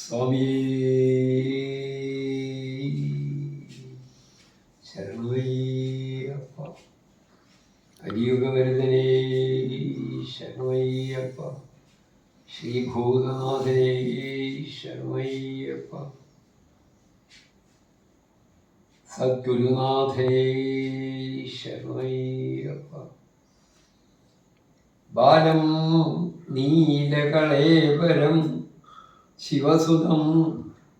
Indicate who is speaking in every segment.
Speaker 1: स्वामी शरणमय्यप्पा हरियुगवर्धने शरणमय्यप्पा श्रीभूतनाथने शरणमय्यप्पा सद्गुरुनाथे शरणमय्यप्पा बालं नीलकळेबरं शिवसुतं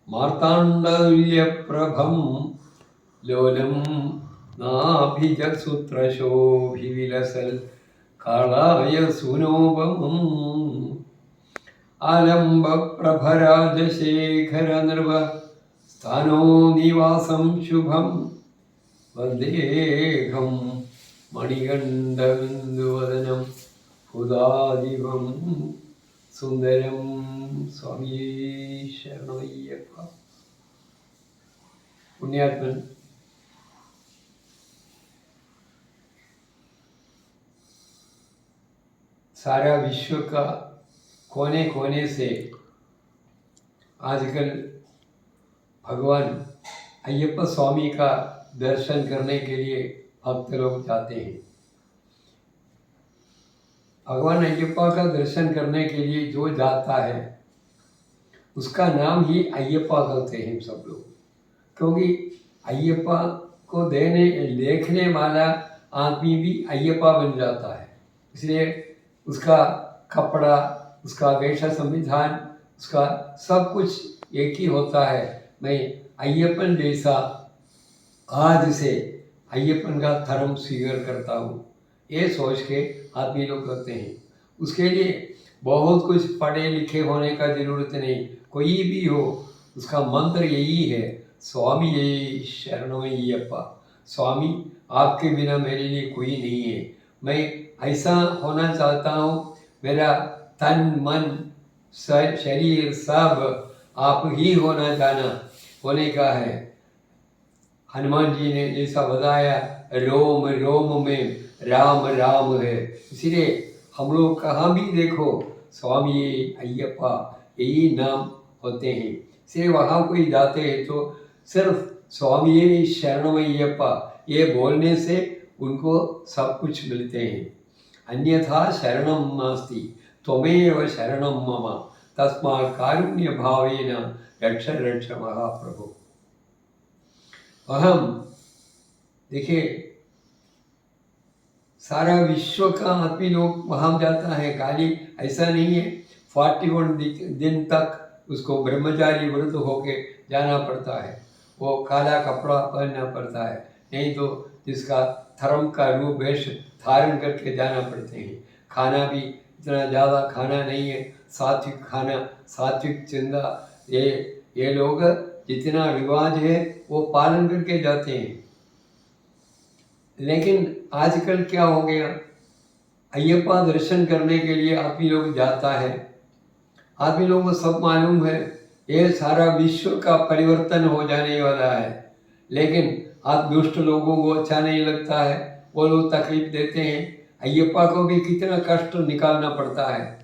Speaker 1: मार्ताण्डतुल्यप्रभं लोलं नाभिजसूत्रशोभिविलसल् कालाय सुनोपमम् आलम्बप्रभराजशेखरनृप स्थानो निवासं शुभं वन्देऽहं मणिकण्ठबिन्दुवदनं हुदादिवं सुन्दरं स्वामी शरणमय्यप्पा। पुण्यात्मन सारा विश्व का कोने कोने से आजकल भगवान अय्यप्पा स्वामी का दर्शन करने के लिए भक्त लोग जाते हैं। भगवान अय्यप्पा का दर्शन करने के लिए जो जाता है उसका नाम ही अय्यप्पा करते हैं सब लोग, क्योंकि अय्यप्पा को देखने वाला आदमी भी अय्यप्पा बन जाता है। इसलिए उसका कपड़ा, उसका वेश संविधान, उसका सब कुछ एक ही होता है। मैं अय्यप्पन जैसा आज से अय्यप्पन का धर्म स्वीकार करता हूँ, ये सोच के आदमी लोग करते हैं। उसके लिए बहुत कुछ पढ़े लिखे होने का ज़रूरत नहीं, कोई भी हो उसका मंत्र यही है, स्वामी ये शरणमय्यप्पा। स्वामी आपके बिना मेरे लिए कोई नहीं है। मैं ऐसा होना चाहता हूँ, मेरा तन मन शरीर सब आप ही होने का है। हनुमान जी ने जैसा बताया, रोम रोम में राम राम है। इसलिए हम लोग कहाँ भी देखो स्वामी अय्यप्पा यही नाम होते हैं। इसलिए वहाँ कोई जाते हैं तो सिर्फ स्वामी शरणमय्यप्पा ये बोलने से उनको सब कुछ मिलते हैं। अन्यथा शरणं नास्ति त्वमेव शरणं मम तस्मात् कारुण्य भावेन रक्ष रक्ष महाप्रभु। अहम देखिए सारा विश्व का आदमी लोग वहाँ जाता है, खाली ऐसा नहीं है 41 दिन तक उसको ब्रह्मचारी व्रत होके जाना पड़ता है, वो काला कपड़ा पहनना पड़ता है, नहीं तो जिसका धर्म का रूप वेश धारण करके जाना पड़ते हैं। खाना भी इतना ज़्यादा खाना नहीं है, सात्विक खाना, सात्विक चिंता, ये लोग जितना रिवाज है वो पालन करके जाते हैं। लेकिन आजकल क्या हो गया, अय्यप्पा दर्शन करने के लिए आदमी लोग जाता है, आदमी लोगों को सब मालूम है ये सारा विश्व का परिवर्तन हो जाने वाला है, लेकिन आप दुष्ट लोगों को अच्छा नहीं लगता है, वो लोग तकलीफ देते हैं। अय्यप्पा को भी कितना कष्ट निकालना पड़ता है।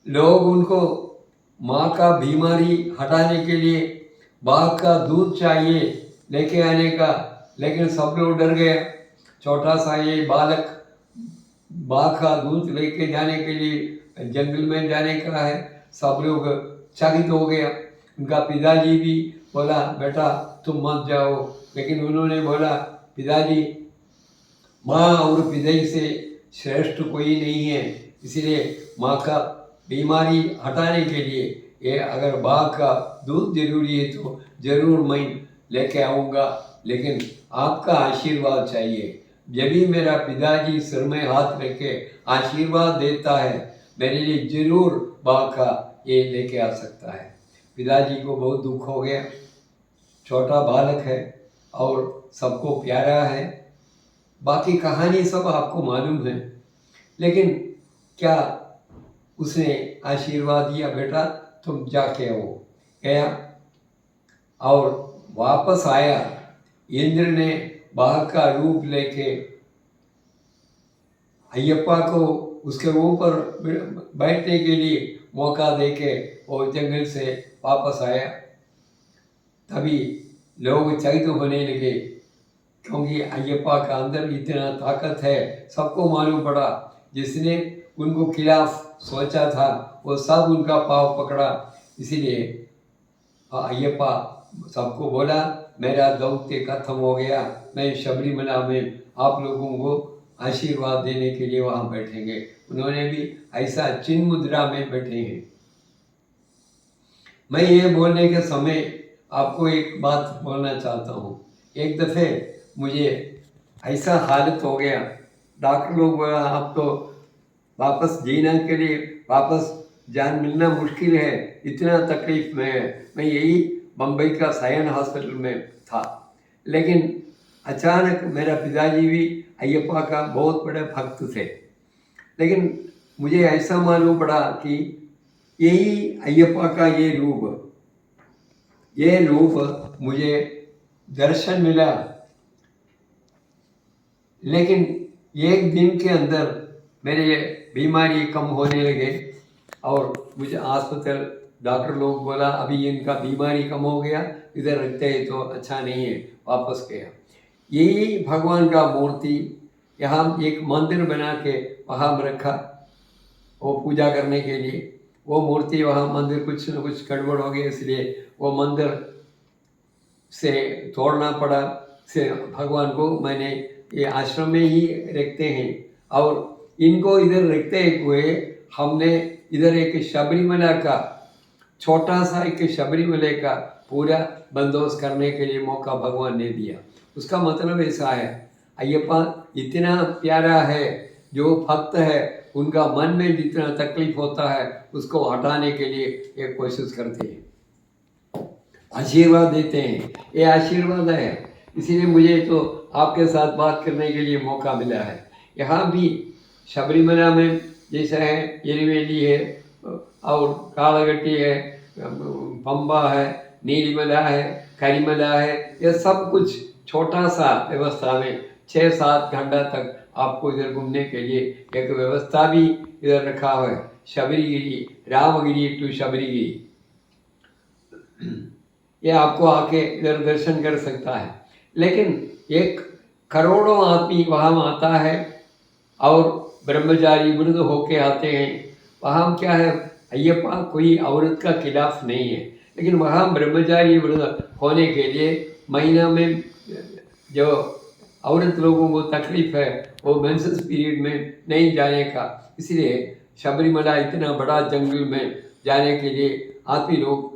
Speaker 1: लोग उनको माँ का बीमारी हटाने के लिए बाघ का दूध चाहिए लेके आने का, लेकिन सब लोग डर गए। छोटा सा ये बालक बाघ का दूध लेके जाने के लिए जंगल में जाने का है, सब लोग चकित हो गया। उनका पिताजी भी बोला बेटा तुम मत जाओ, लेकिन उन्होंने बोला पिताजी माँ और पिताजी से श्रेष्ठ कोई नहीं है, इसलिए माँ का बीमारी हटाने के लिए ये अगर बाघ का दूध जरूरी है तो जरूर मैं लेके आऊँगा, लेकिन आपका आशीर्वाद चाहिए। जब भी मेरा पिताजी सिर में हाथ रख के आशीर्वाद देता है, मेरे लिए जरूर बाघ का ये लेके आ सकता है। पिताजी को बहुत दुख हो गया, छोटा बालक है और सबको प्यारा है। बाकी कहानी सब आपको मालूम है, लेकिन क्या उसने आशीर्वाद दिया बेटा तुम जाके आओ, गया और वापस आया। इंद्र ने बाघ का रूप लेके अय्यप्पा को उसके ऊपर बैठने के लिए मौका देके वो जंगल से वापस आया। तभी लोग चकित होने लगे, क्योंकि अय्यप्पा का अंदर इतना ताकत है। सबको मालूम पड़ा, जिसने उनको खिलाफ सोचा था वो सब उनका पाव पकड़ा। इसीलिए अय्यप्पा सबको बोला, मेरा दौत्य खत्म हो गया, मैं शबरीमला में आप लोगों को आशीर्वाद देने के लिए वहाँ बैठेंगे। उन्होंने भी ऐसा चिन्ह मुद्रा में बैठे हैं। मैं ये बोलने के समय आपको एक बात बोलना चाहता हूँ। एक दफ़े मुझे ऐसा हालत हो गया, डॉक्टर लोग बोला आप तो वापस जीने के लिए वापस जान मिलना मुश्किल है, इतना तकलीफ में है। मैं यही बम्बई का सायन हॉस्पिटल में था। लेकिन अचानक मेरा पिताजी भी अय्यप्पा का बहुत बड़े भक्त थे। लेकिन मुझे ऐसा मालूम पड़ा कि यही अय्यप्पा का ये रूप मुझे दर्शन मिला। लेकिन एक दिन के अंदर मेरे बीमारी कम होने लगे और मुझे अस्पताल डॉक्टर लोग बोला अभी इनका बीमारी कम हो गया, इधर रखते हैं तो अच्छा नहीं है, वापस गया। यही भगवान का मूर्ति यहाँ एक मंदिर बना के वहाँ रखा, वो पूजा करने के लिए। वो मूर्ति वहाँ मंदिर कुछ न कुछ गड़बड़ हो गया, इसलिए वो मंदिर से तोड़ना पड़ा। से भगवान को मैंने ये आश्रम में ही रखते हैं और इनको इधर रखते हुए हमने इधर एक शबरीमला का छोटा सा एक शबरीमला का पूरा बंदोबस्त करने के लिए मौका भगवान ने दिया। उसका मतलब ऐसा है, अय्यप्पा इतना प्यारा है, जो भक्त है उनका मन में जितना तकलीफ होता है उसको हटाने के लिए एक कोशिश करते हैं, आशीर्वाद देते हैं। ये आशीर्वाद है, इसीलिए मुझे तो आपके साथ बात करने के लिए मौका मिला है। यहाँ भी शबरीमला में जैसा है एरीवेली है और कालागट्टी है, पंबा है, नीलिमला है, करिमला है, ये सब कुछ छोटा सा व्यवस्था में 6-7 घंटा तक आपको इधर घूमने के लिए एक व्यवस्था भी इधर रखा हुआ है। शबरीगिरी, रामगिरी टू शबरीगिरी, ये आपको आके इधर दर्शन कर सकता है। लेकिन एक करोड़ों आदमी वहाँ आता है और ब्रह्मचारी वृद्ध होके आते हैं। वहाँ क्या है, अय्यप्पा कोई औरत का खिलाफ नहीं है, लेकिन वहाँ ब्रह्मचारी वृद्ध होने के लिए महीना में जो औरत लोगों को तकलीफ है वो मेंसेस पीरियड में नहीं जाने का, इसलिए शबरीमला इतना बड़ा जंगल में जाने के लिए आदमी लोग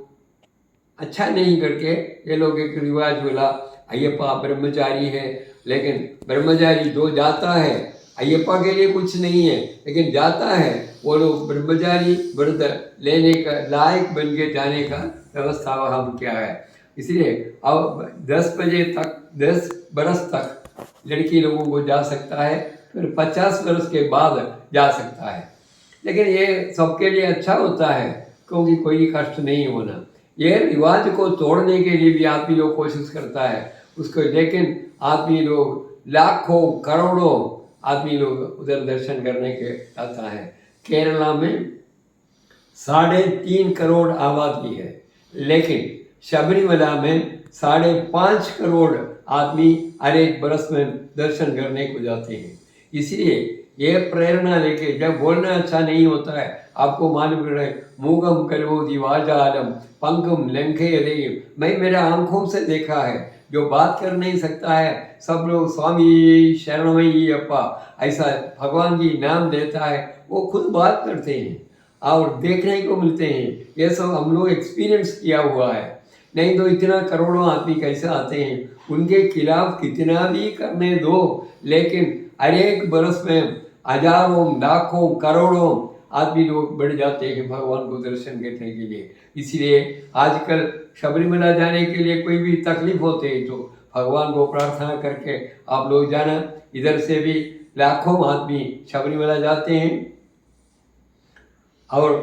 Speaker 1: अच्छा नहीं करके ये लोग एक रिवाज बोला अय्यप्पा ब्रह्मचारी है। लेकिन ब्रह्मचारी जो जाता है अय्यप्पा के लिए कुछ नहीं है, लेकिन जाता है वो लोग ब्रह्मचारी व्रत लेने का लायक बन के जाने का व्यवस्था वहाँ क्या है। इसलिए अब 10 बजे तक 10 बरस तक लड़की लोगों को जा सकता है, फिर 50 बरस के बाद जा सकता है। लेकिन ये सबके लिए अच्छा होता है क्योंकि कोई कष्ट नहीं होना। ये रिवाज को तोड़ने के लिए भी आदमी लोग कोशिश करता है उसको, लेकिन आदमी लोग लाखों करोड़ों आदमी लोग उधर दर्शन करने के आता है। केरला में 3.5 करोड़ आबादी है, लेकिन शबरीमला में 5.5 करोड़ आदमी हर एक बरस में दर्शन करने को जाते हैं। इसलिए ये प्रेरणा लेके, जब बोलना अच्छा नहीं होता है आपको मालूम है, मूगम करोति वाचालम पंकम लंघयते, मैं मेरे आंखों से देखा है, जो बात कर नहीं सकता है सब लोग स्वामी शरणमय्यप्पा ऐसा भगवान जी नाम देता है, वो खुद बात करते हैं और देखने को मिलते हैं। ये सब हम लोग एक्सपीरियंस किया हुआ है। नहीं तो इतना करोड़ों आदमी कैसे आते हैं, उनके खिलाफ कितना भी करने दो, लेकिन हर एक बरस में हजारों लाखों करोड़ों आदमी लोग बढ़ जाते हैं भगवान को दर्शन करने के लिए। इसलिए आजकल शबरीमला जाने के लिए कोई भी तकलीफ होते है तो भगवान को प्रार्थना करके आप लोग जाना। इधर से भी लाखों आदमी शबरीमला जाते हैं और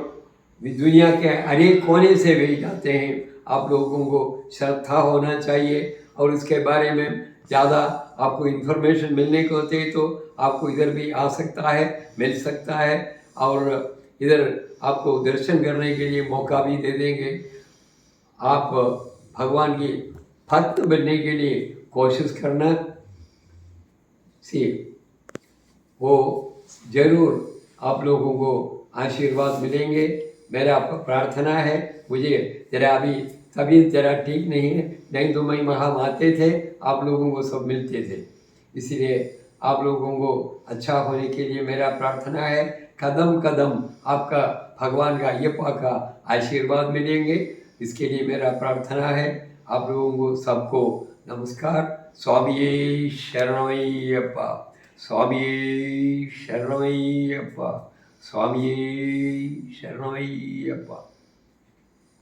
Speaker 1: दुनिया के हर एक कोने से भी जाते हैं। आप लोगों को श्रद्धा होना चाहिए और इसके बारे में ज़्यादा आपको इन्फॉर्मेशन मिलने को होते हैं तो आपको इधर भी आ सकता है, मिल सकता है, और इधर आपको दर्शन करने के लिए मौका भी दे देंगे। आप भगवान की भक्त बनने के लिए कोशिश करना, से वो जरूर आप लोगों को आशीर्वाद मिलेंगे। मेरा प्रार्थना है, मुझे जरा अभी तबीयत जरा ठीक नहीं है, नहीं तो मैं वहाँ आते थे, आप लोगों को सब मिलते थे। इसलिए आप लोगों को अच्छा होने के लिए मेरा प्रार्थना है, कदम कदम आपका भगवान का अय्यप्पा का आशीर्वाद मिलेंगे, इसके लिए मेरा प्रार्थना है। आप लोगों को सबको नमस्कार। स्वामी शरणमय्यप्पा, स्वामी शरणमय्यप्पा, स्वामी शरणमय्यप्पा।